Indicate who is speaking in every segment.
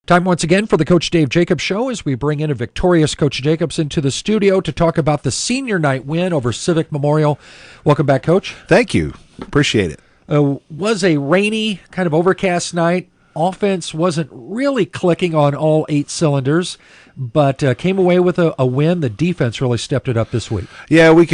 Speaker 1: Time once again for the Coach Dave Jacobs Show as we bring in a victorious Coach Jacobs into the studio to talk about the senior night win over Civic Memorial. Welcome back, Coach.
Speaker 2: Thank you. Appreciate it.
Speaker 1: Was a rainy, kind of overcast night. Offense wasn't really clicking on all 8 cylinders, but came away with a win. The defense really stepped it up this week.
Speaker 2: Yeah, we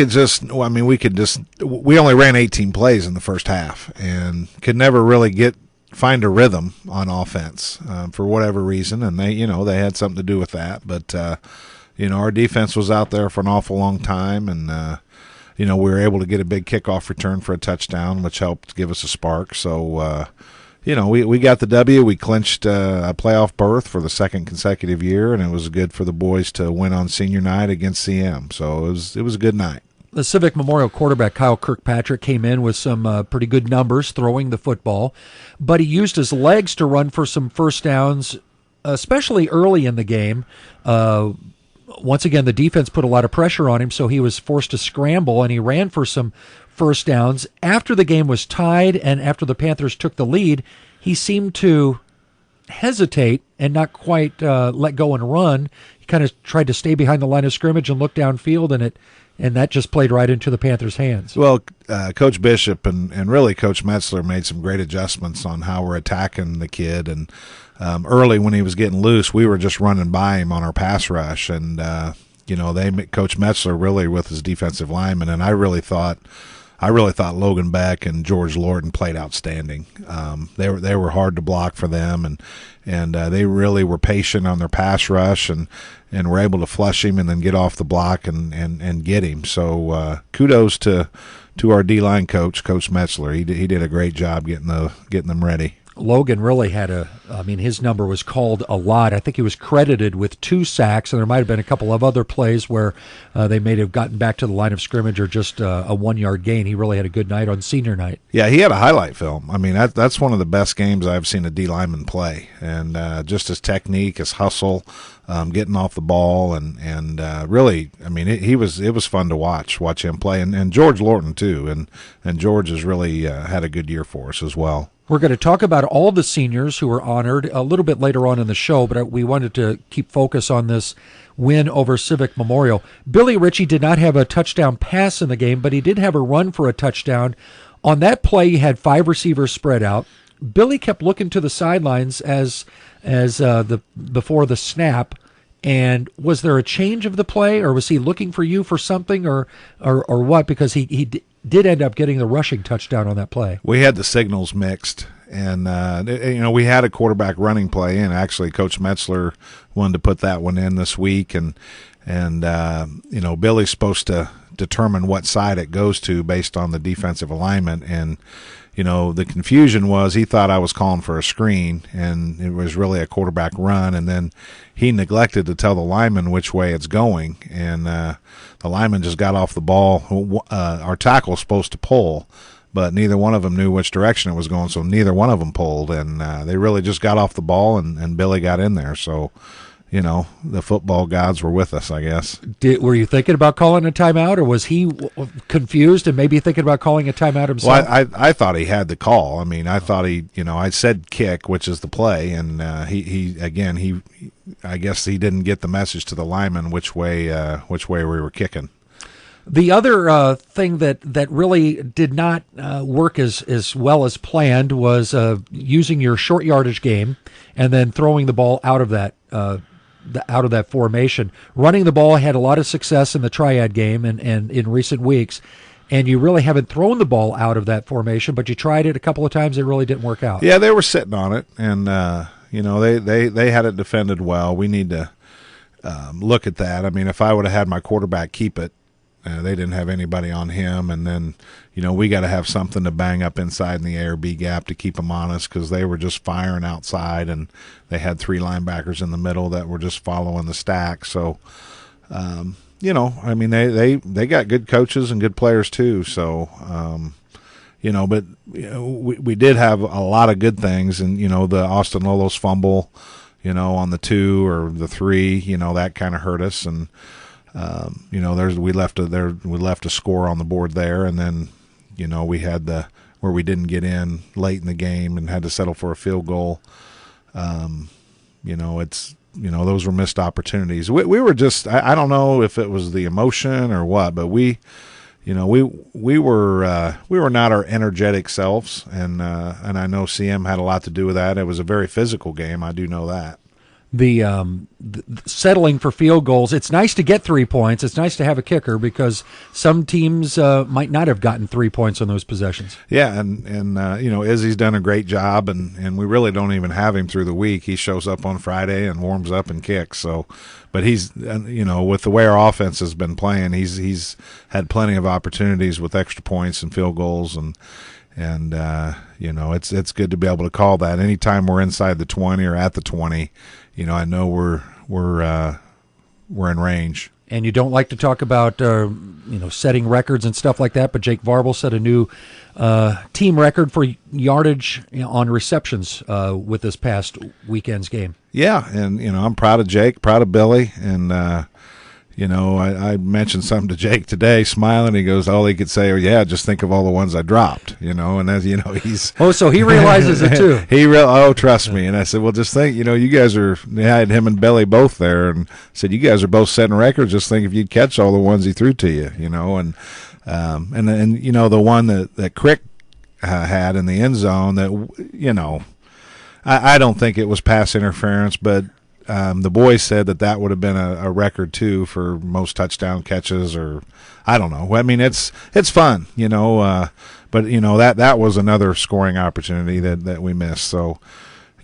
Speaker 2: only ran 18 plays in the first half and could never really find a rhythm on offense for whatever reason, and they had something to do with that. But our defense was out there for an awful long time, and we were able to get a big kickoff return for a touchdown, which helped give us a spark. So we got the W. We clinched a playoff berth for the second consecutive year, and it was good for the boys to win on senior night against CM. So it was a good night.
Speaker 1: The Civic Memorial quarterback, Kyle Kirkpatrick, came in with some pretty good numbers throwing the football, but he used his legs to run for some first downs, especially early in the game. Once again, the defense put a lot of pressure on him, so he was forced to scramble, and he ran for some first downs. After the game was tied and after the Panthers took the lead, he seemed to hesitate and not quite let go and run. He kind of tried to stay behind the line of scrimmage and look downfield, and that just played right into the Panthers' hands.
Speaker 2: Well, Coach Bishop and really Coach Metzler made some great adjustments on how we're attacking the kid. And early when he was getting loose, we were just running by him on our pass rush. And, Coach Metzler really with his defensive lineman. And I really thought Logan Beck and George Lorton played outstanding. They were hard to block for them, and they really were patient on their pass rush and were able to flush him and then get off the block and get him. So kudos to our D-line coach, Coach Metzler. He did a great job getting them ready.
Speaker 1: Logan really had his number was called a lot. I think he was credited with 2 sacks, and there might have been a couple of other plays where they may have gotten back to the line of scrimmage or just a 1-yard gain. He really had a good night on senior night.
Speaker 2: Yeah, he had a highlight film. I mean, that's one of the best games I've seen a D lineman play, and just his technique, his hustle, getting off the ball, and really, I mean, it was fun to watch him play, and George Lorton too, and George has really had a good year for us as well.
Speaker 1: We're going to talk about all the seniors who were honored a little bit later on in the show, but we wanted to keep focus on this win over Civic Memorial. Billy Ritchie did not have a touchdown pass in the game, but he did have a run for a touchdown. On that play, he had 5 receivers spread out. Billy kept looking to the sidelines as before the snap. And was there a change of the play, or was he looking for you for something, or what? Because he did end up getting the rushing touchdown on that play.
Speaker 2: We had the signals mixed, and we had a quarterback running play in. Actually, Coach Metzler wanted to put that one in this week, and Billy's supposed to determine what side it goes to based on the defensive alignment, and the confusion was he thought I was calling for a screen, and it was really a quarterback run, and then he neglected to tell the lineman which way it's going, and the lineman just got off the ball. Our tackle was supposed to pull, but neither one of them knew which direction it was going, so neither one of them pulled, and they really just got off the ball, and Billy got in there, so the football gods were with us, I guess.
Speaker 1: Were you thinking about calling a timeout, or was he confused and maybe thinking about calling a timeout himself?
Speaker 2: Well, I thought he had the call. I mean, I thought I said kick, which is the play, and I guess he didn't get the message to the lineman which way we were kicking.
Speaker 1: The other thing that really did not work as well as planned was using your short yardage game and then throwing the ball out of that formation. Running the ball had a lot of success in the triad game and in recent weeks, and you really haven't thrown the ball out of that formation, but you tried it a couple of times. It really didn't work out.
Speaker 2: Yeah, they were sitting on it, and they had it defended well. We need to look at that. I mean, if I would have had my quarterback keep it, they didn't have anybody on him, and then we got to have something to bang up inside in the A or B gap to keep them honest, because they were just firing outside, and they had 3 linebackers in the middle that were just following the stack. So, they got good coaches and good players too. So, but we did have a lot of good things, and the Austin Lolo's fumble, on the 2 or the 3, that kind of hurt us, and. We left a score on the board there, and then we had where we didn't get in late in the game and had to settle for a field goal. those were missed opportunities. We were just, I don't know if it was the emotion or what, but we were not our energetic selves, and I know CM had a lot to do with that. It was a very physical game. I do know that.
Speaker 1: The settling for field goals. It's nice to get 3 points. It's nice to have a kicker because some teams might not have gotten 3 points on those possessions.
Speaker 2: Yeah, and Izzy's done a great job, and we really don't even have him through the week. He shows up on Friday and warms up and kicks. So, but he's with the way our offense has been playing, he's had plenty of opportunities with extra points and field goals, and it's good to be able to call that anytime we're inside the 20 or at the 20. I know we're in range.
Speaker 1: And you don't like to talk about setting records and stuff like that, but Jake Varble set a new team record for yardage on receptions with this past weekend's game.
Speaker 2: Yeah, and I'm proud of Jake, proud of Billy, and I mentioned something to Jake today, smiling. He goes, all he could say, yeah, just think of all the ones I dropped, and as he's.
Speaker 1: Oh, so he realizes it too.
Speaker 2: Trust me. And I said, well, just think, you guys I had him and Billy both there, and said, you guys are both setting records. Just think if you'd catch all the ones he threw to you, and the one that Crick had in the end zone that, I don't think it was pass interference, but the boys said that would have been a record too for most touchdown catches, or I don't know. I mean, it's fun, but that was another scoring opportunity that we missed. So,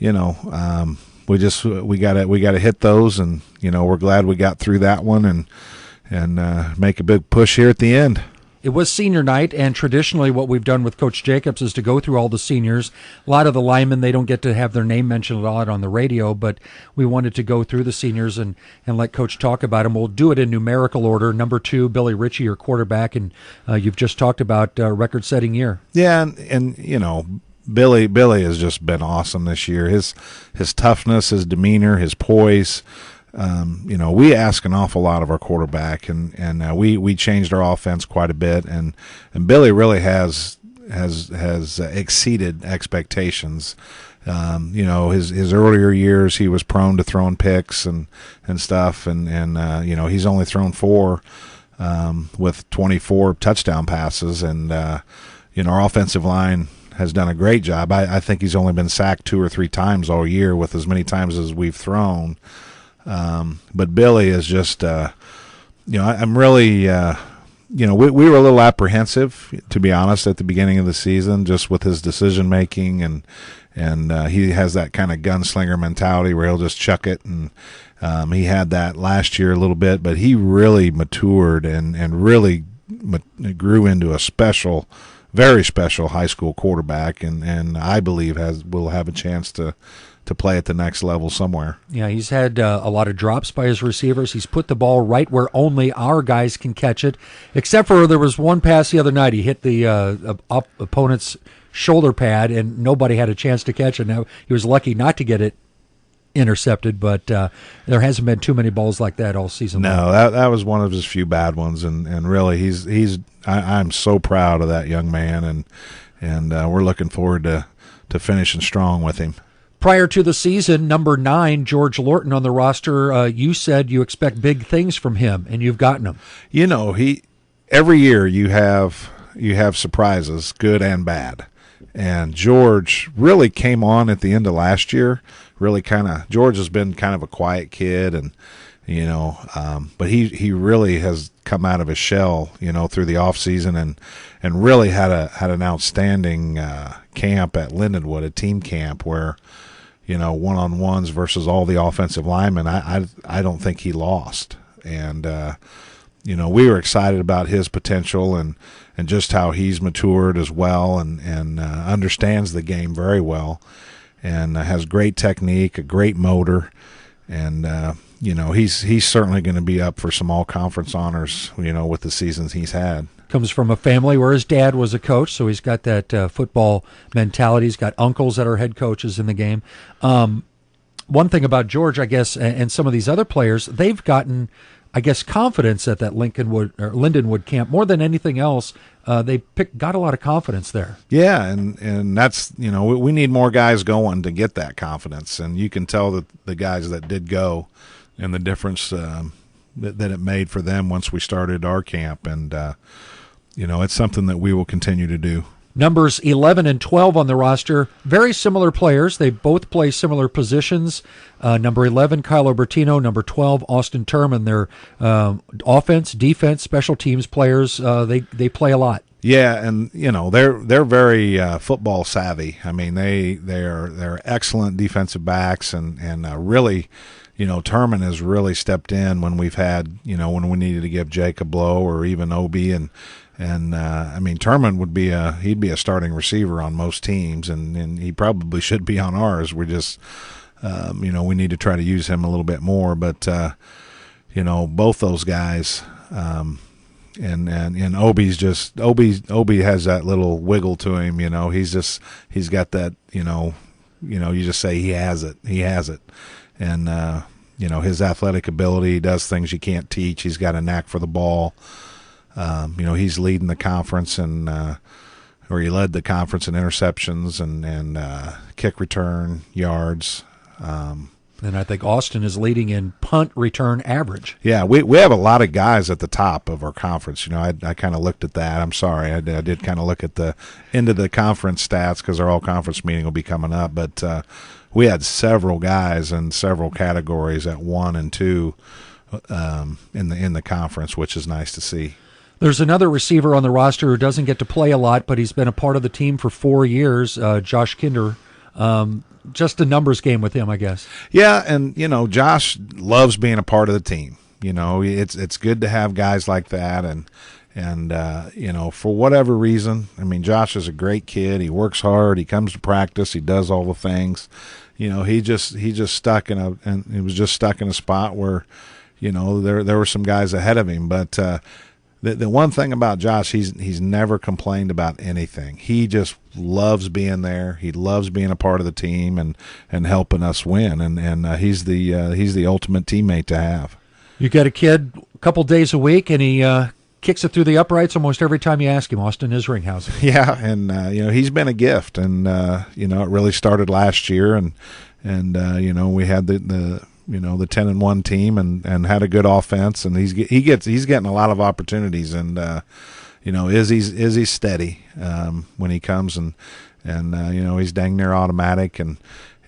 Speaker 2: we got to hit those, and we're glad we got through that one and make a big push here at the end.
Speaker 1: It was senior night, and traditionally what we've done with Coach Jacobs is to go through all the seniors. A lot of the linemen, they don't get to have their name mentioned a lot on the radio, but we wanted to go through the seniors and let Coach talk about them. We'll do it in numerical order. Number 2, Billy Ritchie, your quarterback, and you've just talked about record-setting year.
Speaker 2: Yeah, and Billy has just been awesome this year. His toughness, his demeanor, his poise. We ask an awful lot of our quarterback, and we changed our offense quite a bit, and Billy really has exceeded expectations. His earlier years, he was prone to throwing picks and stuff, and he's only thrown 4 with 24 touchdown passes, and our offensive line has done a great job. I think he's only been sacked 2 or 3 times all year with as many times as we've thrown. But Billy is just, I'm really, we were a little apprehensive, to be honest, at the beginning of the season, just with his decision making, and he has that kind of gunslinger mentality where he'll just chuck it, and he had that last year a little bit, but he really matured and really grew into a very special high school quarterback, and I believe will have a chance to play at the next level somewhere.
Speaker 1: Yeah, he's had a lot of drops by his receivers. He's put the ball right where only our guys can catch it, except for there was one pass the other night. He hit the opponent's shoulder pad, and nobody had a chance to catch it. Now, he was lucky not to get it intercepted, but there hasn't been too many balls like that all season long.
Speaker 2: No, that was one of his few bad ones, and really, I'm so proud of that young man, and we're looking forward to finishing strong with him.
Speaker 1: Prior to the season, number 9, George Lorton on the roster, you said you expect big things from him, and you've gotten them.
Speaker 2: Every year you have surprises, good and bad. And George really came on at the end of last year. George has been kind of a quiet kid, and but he really has come out of his shell, through the off season, and really had an outstanding camp at Lindenwood, a team camp where, one-on-ones versus all the offensive linemen. I don't think he lost, and we were excited about his potential and just how he's matured as well, and understands the game very well, and has great technique, a great motor, and he's certainly going to be up for some all-conference honors, with the seasons he's had.
Speaker 1: Comes from a family where his dad was a coach, so he's got that football mentality. He's got uncles that are head coaches in the game. one thing about George, I guess, and some of these other players, they've gotten, I guess, confidence at that Lindenwood camp more than anything else. They got a lot of confidence there.
Speaker 2: Yeah, and that's, we need more guys going to get that confidence, and you can tell that the guys that did go and the difference that it made for them once we started our camp, and it's something that we will continue to do.
Speaker 1: Numbers 11 and 12 on the roster, very similar players. They both play similar positions. Number 11, Kyle Bertino. Number 12, Austin Terman. They're offense, defense, special teams players. They play a lot.
Speaker 2: Yeah, and they're very football savvy. I mean, they're excellent defensive backs, and really, Terman has really stepped in when we've had, when we needed to give Jake a blow, or even Obi, and I mean, Terman he'd be a starting receiver on most teams, and he probably should be on ours. We're just, we need to try to use him a little bit more. But, both those guys, and Obi's just, Obi has that little wiggle to him. He's got that, you just say he has it. And, his athletic ability, he does things you can't teach. He's got a knack for the ball. He's leading the conference, or he led the conference in interceptions and kick return yards.
Speaker 1: And I think Austin is leading in punt return average.
Speaker 2: Yeah, we have a lot of guys at the top of our conference. I kind of looked at that. I'm sorry, I did kind of look at the end of the conference stats because our all-conference meeting will be coming up. But we had several guys in several categories at 1 and 2 in the conference, which is nice to see.
Speaker 1: There's another receiver on the roster who doesn't get to play a lot, but he's been a part of the team for 4 years, Josh Kinder. Just a numbers game with him, I guess.
Speaker 2: Yeah, and, Josh loves being a part of the team. It's good to have guys like that, and for whatever reason, I mean, Josh is a great kid. He works hard. He comes to practice. He does all the things. He just stuck in a spot where, there were some guys ahead of him, but the one thing about Josh, he's never complained about anything. He just loves being there. He loves being a part of the team and helping us win. And he's the ultimate teammate to have.
Speaker 1: You got a kid a couple days a week, and he kicks it through the uprights almost every time you ask him. Austin Isringhausen.
Speaker 2: Yeah, and he's been a gift, and it really started last year, and we had the 10-1 team and had a good offense, and he's getting a lot of opportunities, and Izzy's steady when he comes, and he's dang near automatic, and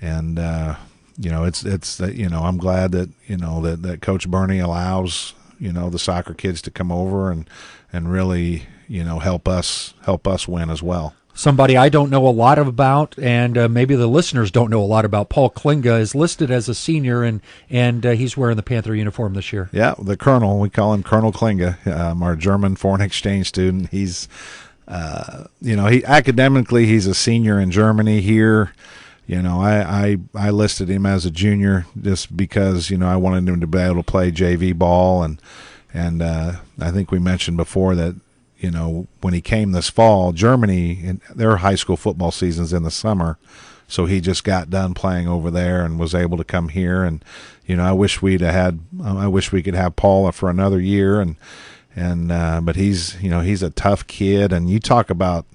Speaker 2: it's I'm glad that that Coach Bernie allows the soccer kids to come over and really help us win as well.
Speaker 1: Somebody I don't know a lot about, and maybe the listeners don't know a lot about, Paul Klinga, is listed as a senior, and he's wearing the Panther uniform this year.
Speaker 2: Yeah, the Colonel. We call him Colonel Klinga, our German foreign exchange student. He's, he academically he's a senior in Germany here. I listed him as a junior just because I wanted him to be able to play JV ball, and I think we mentioned before that. When he came this fall, Germany, their high school football season's in the summer, so he just got done playing over there and was able to come here. And I wish we could have Paul for another year. But he's a tough kid. And you talk about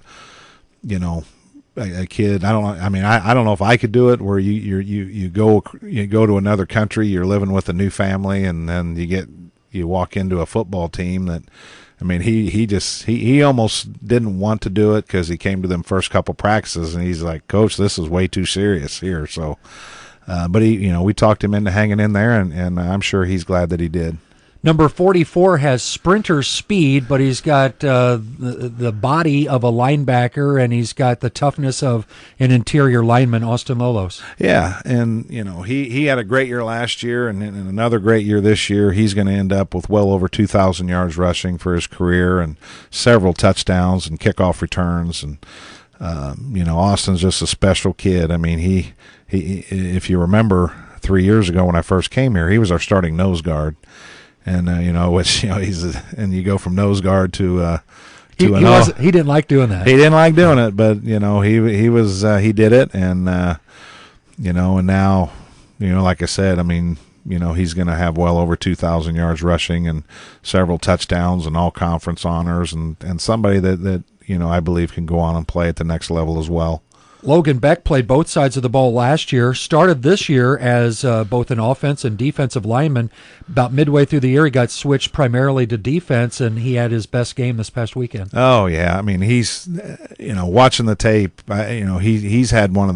Speaker 2: a kid. I don't know if I could do it. Where you go to another country, you're living with a new family, and then you walk into a football team that. I mean, he almost didn't want to do it because he came to them first couple practices and he's like, Coach, this is way too serious here. So, but we talked him into hanging in there, and I'm sure he's glad that he did.
Speaker 1: Number 44 has sprinter speed, but he's got the body of a linebacker, and he's got the toughness of an interior lineman, Austin Lolos.
Speaker 2: Yeah, and he had a great year last year, and another great year this year. He's going to end up with well over 2,000 yards rushing for his career, and several touchdowns and kickoff returns. And Austin's just a special kid. I mean, he if you remember 3 years ago when I first came here, he was our starting nose guard. And and you go from nose guard to
Speaker 1: he didn't like doing that.
Speaker 2: He didn't like doing it, but he did it, and and now like I said, I mean, he's going to have well over 2,000 yards rushing and several touchdowns and all conference honors, and somebody that I believe can go on and play at the next level as well.
Speaker 1: Logan Beck played both sides of the ball last year, started this year as both an offense and defensive lineman. About midway through the year, he got switched primarily to defense, and he had his best game this past weekend.
Speaker 2: Oh, yeah. I mean, he's, watching the tape, he had one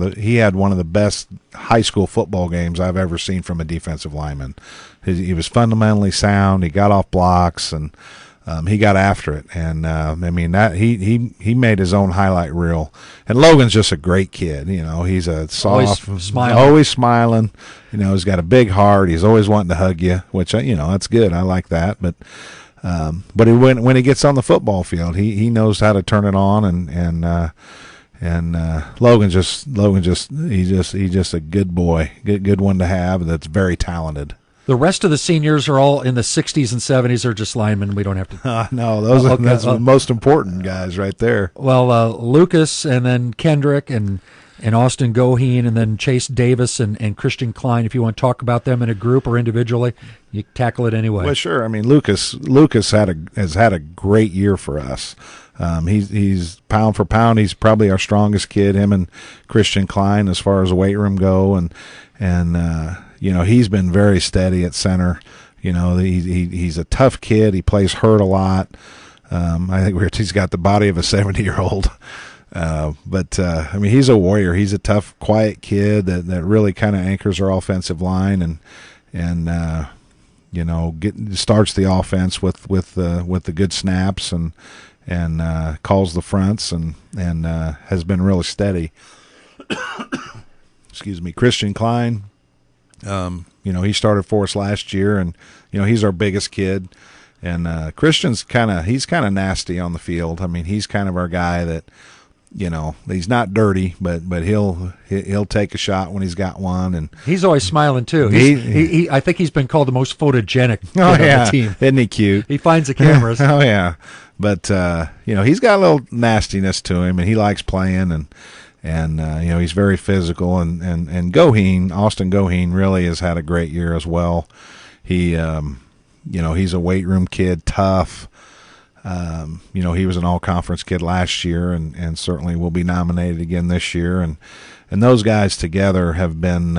Speaker 2: of the best high school football games I've ever seen from a defensive lineman. He was fundamentally sound. He got off blocks, and he got after it, and that he made his own highlight reel. And Logan's just a great kid. He's a soft, always smiling. He's got a big heart. He's always wanting to hug you, which that's good. I like that. But when he gets on the football field, he knows how to turn it on, and Logan's just a good boy, good one to have. That's very talented.
Speaker 1: The rest of the seniors are all in the 60s and 70s. Are just linemen. We don't have to.
Speaker 2: No, that's the most important guys right there.
Speaker 1: Well, Lucas and then Kendrick and Austin Goheen and then Chase Davis and Christian Klein. If you want to talk about them in a group or individually, you tackle it anyway.
Speaker 2: Well, sure. I mean, Lucas has had a great year for us. He's pound for pound. He's probably our strongest kid. Him and Christian Klein as far as the weight room go, and he's been very steady at center. He's a tough kid. He plays hurt a lot. I think he's got the body of a 70-year-old. But he's a warrior. He's a tough, quiet kid that really kind of anchors our offensive line and starts the offense with the good snaps and calls the fronts and has been really steady. Excuse me. Christian Klein. He started for us last year, and he's our biggest kid. And Christian's kind of nasty on the field. I mean, he's kind of our guy that he's not dirty, but he'll take a shot when he's got one, and
Speaker 1: he's always smiling too. He I think he's been called the most photogenic on the team.
Speaker 2: Isn't he cute?
Speaker 1: He finds the cameras.
Speaker 2: Oh yeah, but he's got a little nastiness to him, and he likes playing and he's very physical, and Goheen, Austin Goheen, really has had a great year as well. He he's a weight room kid, tough. He was an all-conference kid last year, and certainly will be nominated again this year. And those guys together have been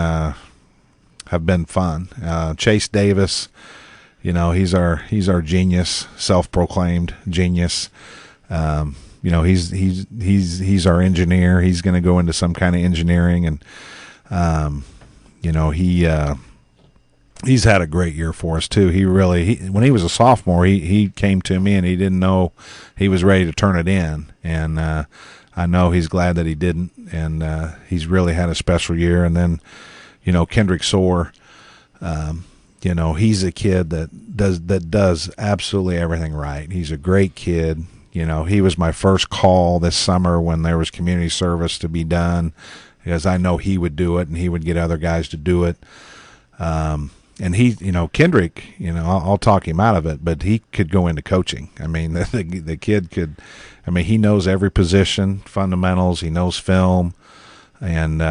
Speaker 2: fun. Chase Davis, he's our genius, self-proclaimed genius. He's our engineer. He's going to go into some kind of engineering, and he's had a great year for us too. When he was a sophomore, he came to me and he didn't know he was ready to turn it in, and I know he's glad that he didn't, and he's really had a special year. And then Kendrick Soar, he's a kid that does absolutely everything right. He's a great kid. He was my first call this summer when there was community service to be done, because I know he would do it and he would get other guys to do it. And he, Kendrick, I'll talk him out of it, but he could go into coaching. I mean, the kid could, he knows every position, fundamentals, he knows film, and,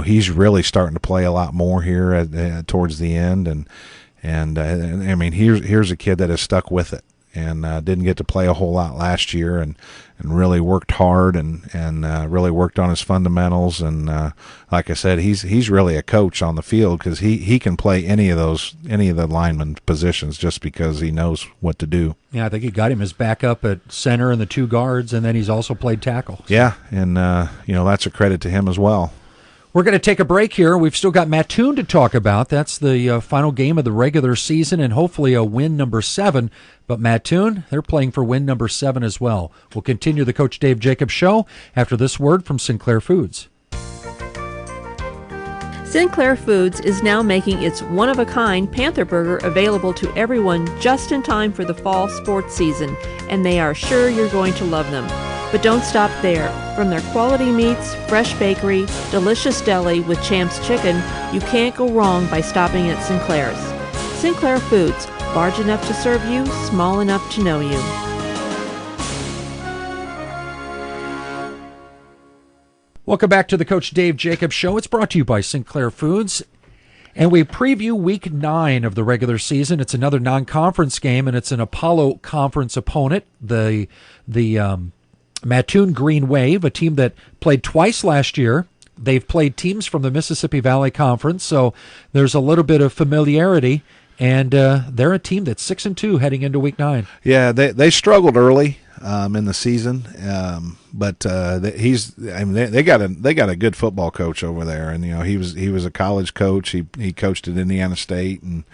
Speaker 2: he's really starting to play a lot more here towards the end. And here's a kid that has stuck with it. And didn't get to play a whole lot last year, and really worked hard and really worked on his fundamentals. And like I said, he's really a coach on the field, because he can play any of the lineman positions just because he knows what to do.
Speaker 1: Yeah, I think he got him as backup at center and the two guards, and then he's also played tackle.
Speaker 2: Yeah, and that's a credit to him as well.
Speaker 1: We're going to take a break here. We've still got Mattoon to talk about. That's the final game of the regular season, and hopefully a win number 7. But Mattoon, they're playing for win number 7 as well. We'll continue the Coach Dave Jacobs Show after this word from Sinclair Foods.
Speaker 3: Sinclair Foods is now making its one-of-a-kind Panther Burger available to everyone just in time for the fall sports season, and they are sure you're going to love them. But don't stop there. From their quality meats, fresh bakery, delicious deli with Champ's Chicken, you can't go wrong by stopping at Sinclair's. Sinclair Foods, large enough to serve you, small enough to know you.
Speaker 1: Welcome back to the Coach Dave Jacobs Show. It's brought to you by Sinclair Foods. And we preview Week 9 of the regular season. It's another non-conference game, and it's an Apollo Conference opponent, the Mattoon Green Wave, a team that played twice last year. They've played teams from the Mississippi Valley Conference, so there's a little bit of familiarity. And they're a team that's 6-2 heading into Week 9.
Speaker 2: Yeah, they struggled early in the season, but they got a good football coach over there, and he was a college coach. He coached at Indiana State, and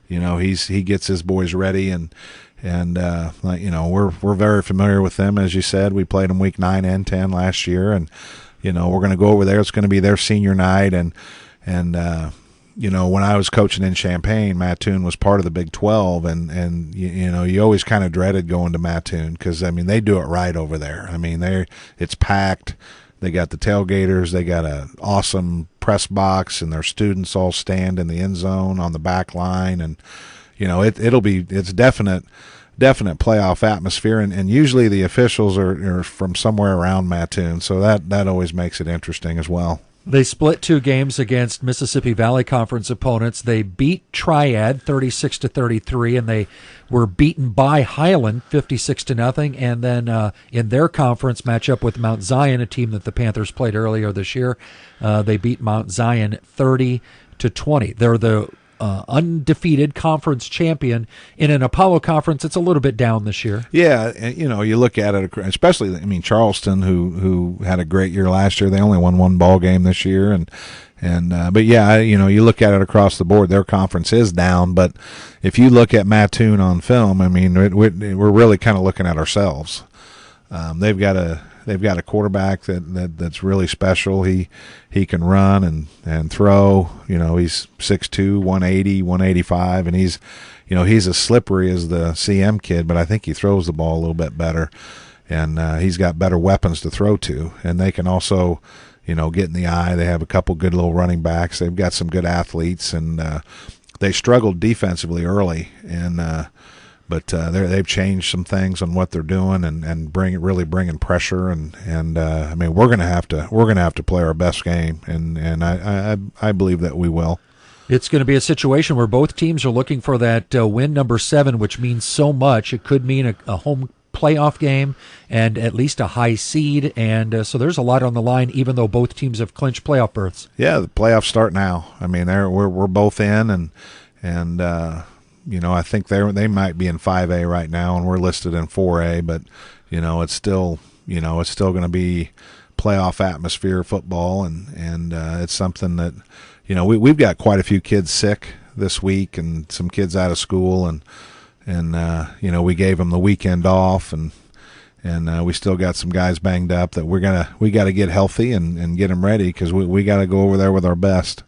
Speaker 2: he gets his boys ready, and we're very familiar with them. As you said, we played them Week 9 and 10 last year, and we're going to go over there. It's going to be their senior night, and when I was coaching in Champaign, Mattoon was part of the Big 12, and you always kind of dreaded going to Mattoon because they do it right over there. It's packed. They got the tailgaters. They got an awesome press box, and their students all stand in the end zone on the back line, and it's definite playoff atmosphere, and usually the officials are from somewhere around Mattoon, so that always makes it interesting as well.
Speaker 1: They split 2 games against Mississippi Valley Conference opponents. They beat Triad 36-33, and they were beaten by Highland 56-0. And then in their conference matchup with Mount Zion, a team that the Panthers played earlier this year, they beat Mount Zion 30-20. They're the undefeated conference champion. In an Apollo conference, it's a little bit down this year.
Speaker 2: Yeah, and you look at it, especially Charleston, who had a great year last year. They only won 1 ball game this year, but yeah, you look at it across the board. Their conference is down, but if you look at Mattoon on film, we're really kind of looking at ourselves. They've got a quarterback that's really special. He can run and throw. He's 6'2", 180, 185, and he's as slippery as the CM kid, but I think he throws the ball a little bit better, and he's got better weapons to throw to, and they can also get in the eye. They have a couple good little running backs. They've got some good athletes, and they struggled defensively early, but they've changed some things on what they're doing and really bringing pressure, and we're gonna have to play our best game, and I believe that we will.
Speaker 1: It's going to be a situation where both teams are looking for that win number 7, which means so much. It could mean a home playoff game and at least a high seed, and so there's a lot on the line, even though both teams have clinched playoff berths.
Speaker 2: Yeah, the playoffs start now. We're both in, and I think they might be in 5A right now, and we're listed in 4A. But it's still going to be playoff atmosphere football, and it's something that we've got quite a few kids sick this week, and some kids out of school, and we gave them the weekend off, and we still got some guys banged up that we got to get healthy and get them ready, because we got to go over there with our best.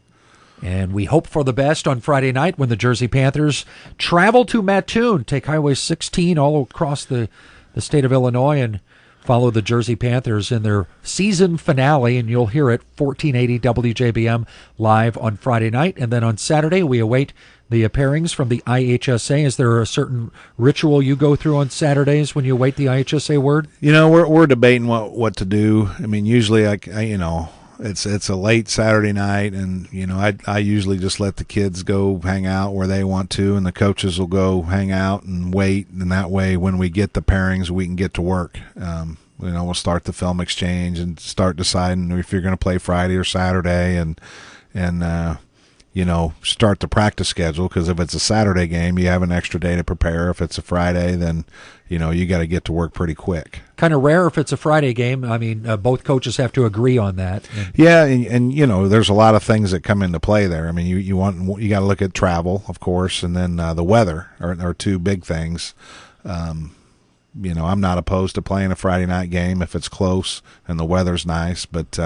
Speaker 1: And we hope for the best on Friday night when the Jersey Panthers travel to Mattoon, take Highway 16 all across the state of Illinois, and follow the Jersey Panthers in their season finale. And you'll hear it 1480 WJBM live on Friday night. And then on Saturday, we await the pairings from the IHSA. Is there a certain ritual you go through on Saturdays when you await the IHSA word?
Speaker 2: We're debating what to do. Usually it's a late Saturday night, and I usually just let the kids go hang out where they want to, and the coaches will go hang out and wait, and that way when we get the pairings, we can get to work. We'll start the film exchange and start deciding if you're going to play Friday or Saturday, and start the practice schedule, because if it's a Saturday game, you have an extra day to prepare. If it's a Friday, then you got to get to work pretty quick.
Speaker 1: Kind of rare if it's a Friday game. Both coaches have to agree on that.
Speaker 2: Yeah, and there's a lot of things that come into play there. You got to look at travel, of course, and then the weather are 2 big things. I'm not opposed to playing a Friday night game if it's close and the weather's nice, but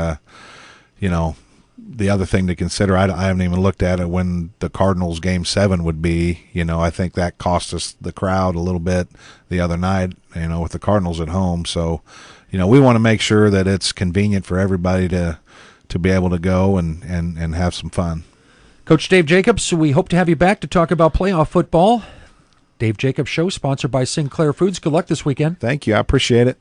Speaker 2: the other thing to consider, I haven't even looked at it, when the Cardinals game 7 would be. I think that cost us the crowd a little bit the other night, with the Cardinals at home. So, we want to make sure that it's convenient for everybody to be able to go and have some fun.
Speaker 1: Coach Dave Jacobs, we hope to have you back to talk about playoff football. Dave Jacobs Show, sponsored by Sinclair Foods. Good luck this weekend.
Speaker 2: Thank you. I appreciate it.